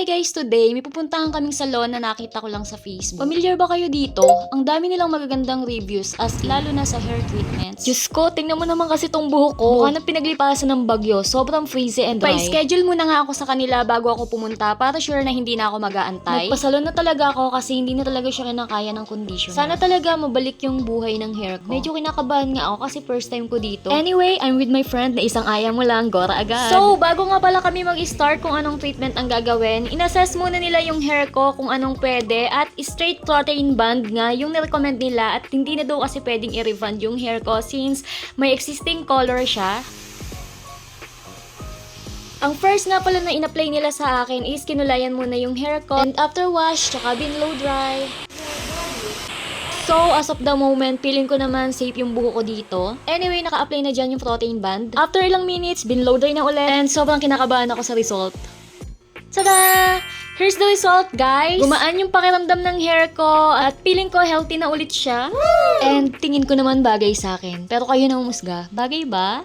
Hi guys, today may pupuntahan kaming salon na nakita ko lang sa Facebook. Familiar ba kayo dito? Ang dami nilang magagandang reviews as lalo na sa hair treatments. Diyos ko, tingnan mo naman kasi tong buhok ko. Mukha nang pinaglipasan ng bagyo, sobrang frizzy and dry. Pa-schedule muna nga ako sa kanila bago ako pumunta para sure na hindi na ako mag-aantay. Nagpasalon na talaga ako kasi hindi na talaga siya kinakaya ng conditioner. Sana talaga mabalik yung buhay ng hair ko. Medyo kinakabahan nga ako kasi first time ko dito. Anyway, I'm with my friend na isang aya mo lang, Gora agad. So, bago nga pala kami mag-start kung anong treatment ang gagawin, in-assess muna nila yung hair ko kung anong pwede at straight protein band nga yung nirecommend nila at hindi na daw kasi pwedeng i-refund yung hair ko since may existing color siya. Ang first nga pala na in-apply nila sa akin is kinulayan muna yung hair ko and after wash, tsaka binlow dry. So, as of the moment, feeling ko naman safe yung buho ko dito. Anyway, naka-apply na dyan yung protein band. After ilang minutes, binlow dry na ulit and sobrang kinakabahan ako sa result. Tada! Here's the result, guys! Gumaan yung pakiramdam ng hair ko at feeling ko healthy na ulit siya. And tingin ko naman bagay sa akin. Pero kayo na umusga, bagay ba?